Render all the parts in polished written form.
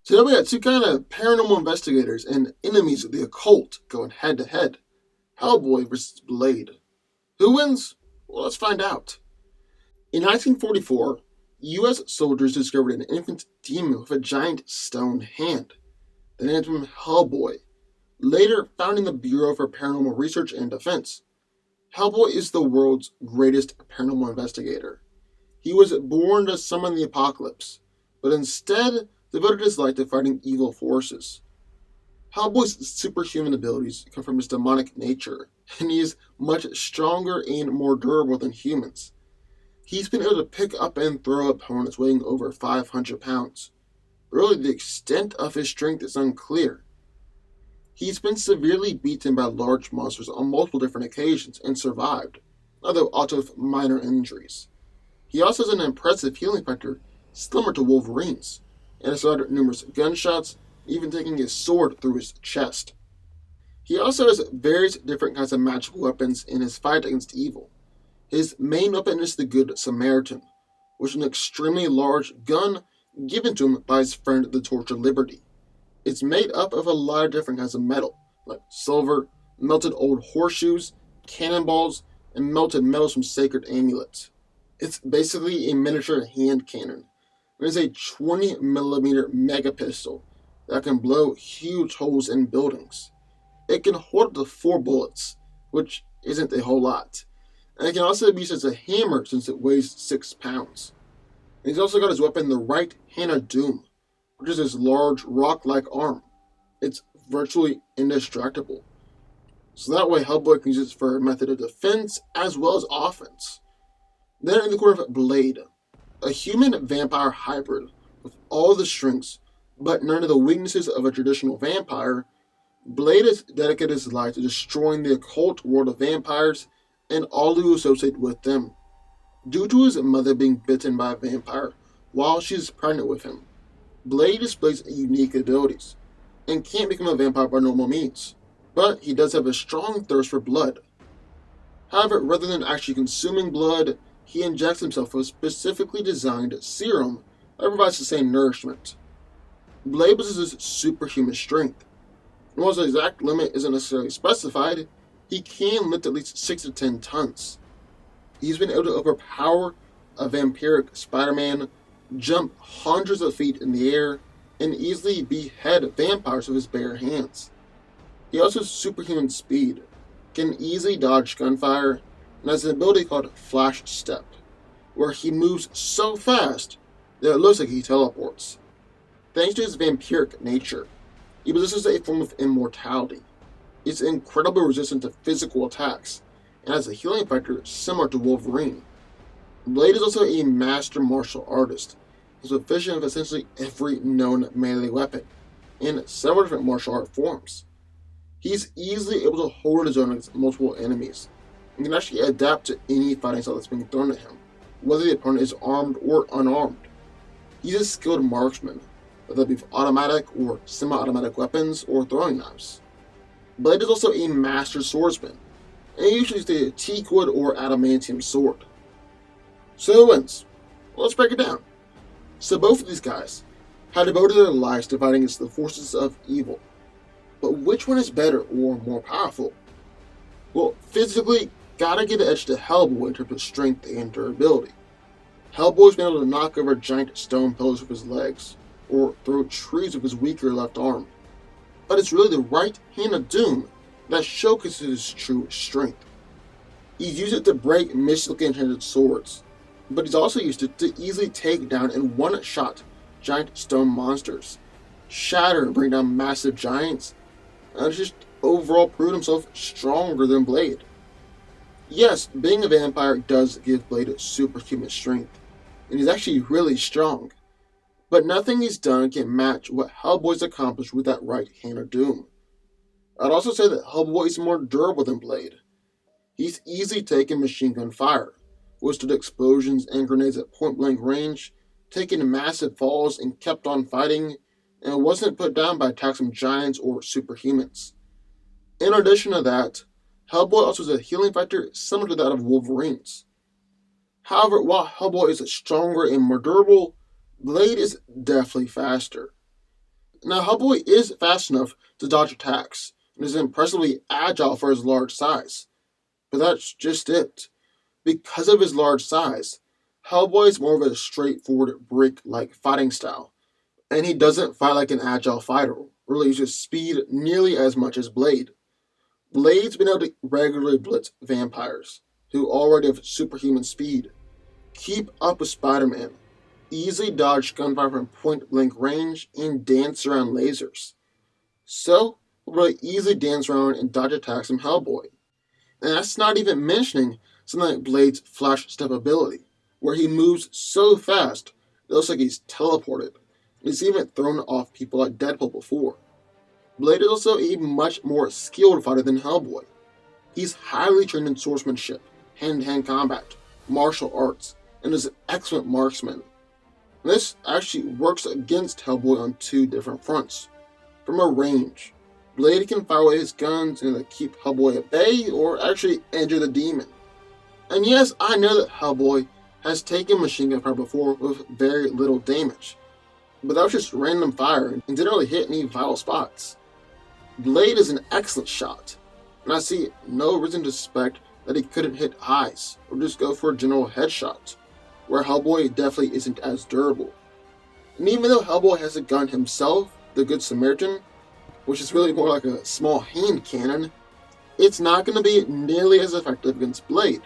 Today we got two kind of paranormal investigators and enemies of the occult going head to head. Hellboy versus Blade. Who wins? Well, let's find out. In 1944, U.S. soldiers discovered an infant demon with a giant stone hand. They named him Hellboy, later founding the Bureau for Paranormal Research and Defense. Hellboy is the world's greatest paranormal investigator. He was born to summon the apocalypse, but instead devoted his life to fighting evil forces. Hellboy's superhuman abilities come from his demonic nature, and he is much stronger and more durable than humans. He's been able to pick up and throw opponents weighing over 500 pounds. Really, the extent of his strength is unclear. He's been severely beaten by large monsters on multiple different occasions and survived, although also with minor injuries. He also has an impressive healing factor similar to Wolverine's, and has survived numerous gunshots, even taking his sword through his chest. He also has various different kinds of magical weapons in his fight against evil. His main weapon is the Good Samaritan, which is an extremely large gun given to him by his friend the Torch of Liberty. It's made up of a lot of different kinds of metal, like silver, melted old horseshoes, cannonballs, and melted metals from sacred amulets. It's basically a miniature hand cannon. It is a 20mm mega pistol that can blow huge holes in buildings. It can hold up to 4 bullets, which isn't a whole lot. And it can also be used as a hammer since it weighs 6 pounds. And he's also got his weapon, the right hand of doom, which is his large rock-like arm. It's virtually indestructible. So that way Hellboy can use it for a method of defense as well as offense. Then in the corner of Blade, a human-vampire hybrid with all the strengths but none of the weaknesses of a traditional vampire, Blade has dedicated his life to destroying the occult world of vampires and all who associate with them. Due to his mother being bitten by a vampire while she is pregnant with him, Blade displays unique abilities and can't become a vampire by normal means, but he does have a strong thirst for blood. However, rather than actually consuming blood, he injects himself with a specifically designed serum that provides the same nourishment. Blade possesses superhuman strength, and while his exact limit isn't necessarily specified, he can lift at least 6 to 10 tons. He's been able to overpower a vampiric Spider-Man, jump hundreds of feet in the air, and easily behead vampires with his bare hands. He also has superhuman speed, can easily dodge gunfire, and has an ability called Flash Step, where he moves so fast that it looks like he teleports. Thanks to his vampiric nature, he possesses a form of immortality. He's incredibly resistant to physical attacks, and has a healing factor similar to Wolverine. Blade is also a master martial artist. He's proficient with essentially every known melee weapon, in several different martial art forms. He's easily able to hold his own against multiple enemies, and can actually adapt to any fighting style that's being thrown at him, whether the opponent is armed or unarmed. He's a skilled marksman, whether it be with automatic or semi-automatic weapons or throwing knives. Blade is also a master swordsman, and he usually uses a teak wood or adamantium sword. So who wins? Well, let's break it down. So both of these guys have devoted their lives to fighting against the forces of evil. But which one is better or more powerful? Well, physically, gotta give the edge to Hellboy in terms of strength and durability. Hellboy's been able to knock over giant stone pillars with his legs, or throw trees with his weaker left arm. But it's really the right hand of doom that showcases his true strength. He's used it to break mystically enchanted swords, but he's also used it to easily take down in one shot giant stone monsters, shatter and bring down massive giants, and just overall prove himself stronger than Blade. Yes, being a vampire does give Blade superhuman strength, and he's actually really strong. But nothing he's done can match what Hellboy's accomplished with that right hand of doom. I'd also say that Hellboy is more durable than Blade. He's easily taken machine gun fire, withstood explosions and grenades at point-blank range, taken massive falls and kept on fighting, and wasn't put down by attacks from giants or superhumans. In addition to that, Hellboy also has a healing factor similar to that of Wolverine's. However, while Hellboy is stronger and more durable, Blade is definitely faster. Now, Hellboy is fast enough to dodge attacks and is impressively agile for his large size. But that's just it. Because of his large size, Hellboy is more of a straightforward brick-like fighting style, and he doesn't fight like an agile fighter, or uses speed nearly as much as Blade. Blade's been able to regularly blitz vampires, who already have superhuman speed, keep up with Spider-Man, easily dodge gunfire from point-blank range, and dance around lasers. So, he'll really easily dance around and dodge attacks from Hellboy. And that's not even mentioning something like Blade's flash step ability, where he moves so fast it looks like he's teleported. He's even thrown off people like Deadpool before. Blade is also a much more skilled fighter than Hellboy. He's highly trained in swordsmanship, hand-to-hand combat, martial arts, and is an excellent marksman. And this actually works against Hellboy on two different fronts. From a range, Blade can fire away his guns and either keep Hellboy at bay or actually injure the demon. And yes, I know that Hellboy has taken machine gun fire before with very little damage, but that was just random fire and didn't really hit any vital spots. Blade is an excellent shot, and I see no reason to suspect that he couldn't hit eyes or just go for a general headshot, where Hellboy definitely isn't as durable. And even though Hellboy has a gun himself, the Good Samaritan, which is really more like a small hand cannon, it's not going to be nearly as effective against Blade,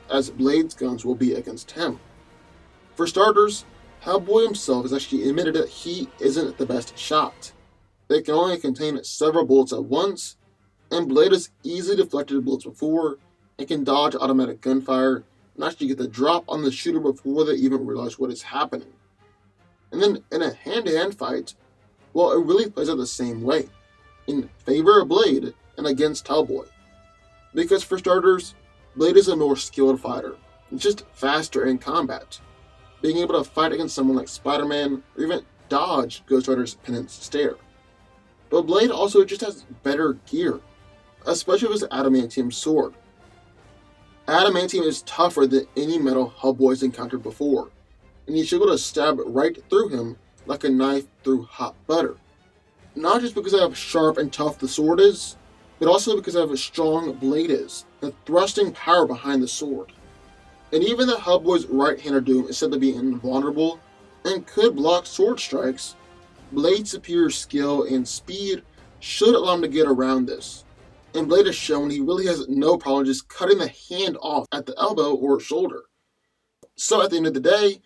as Blade's guns will be against him. For starters, Hellboy himself has actually admitted that he isn't the best shot. They can only contain several bullets at once, and Blade has easily deflected bullets before and can dodge automatic gunfire and actually get the drop on the shooter before they even realize what is happening. And then in a hand-to-hand fight, well, it really plays out the same way, in favor of Blade and against Hellboy. Because for starters, Blade is a more skilled fighter, and just faster in combat, being able to fight against someone like Spider-Man or even dodge Ghost Rider's penance stare. But Blade also just has better gear, especially with his adamantium sword. Adamantium is tougher than any metal Hellboy's encountered before, and he's able to stab right through him like a knife through hot butter. Not just because of how sharp and tough the sword is, but also because of how strong Blade is, the thrusting power behind the sword. And even though Hellboy's right-hander Doom is said to be invulnerable and could block sword strikes, Blade's superior skill and speed should allow him to get around this. And Blade has shown he really has no problem just cutting the hand off at the elbow or shoulder. So at the end of the day,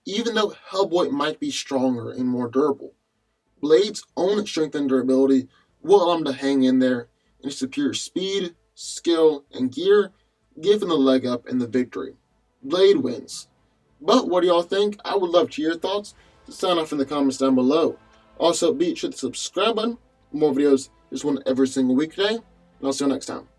even though Hellboy might be stronger and more durable, Blade's own strength and durability will allow him to hang in there, and his superior speed, skill, and gear give him the leg up in the victory. Blade wins. But what do y'all think? I would love to hear your thoughts. So sign off in the comments down below. Also, be sure to subscribe button for more videos. There's one every single weekday. And I'll see you next time.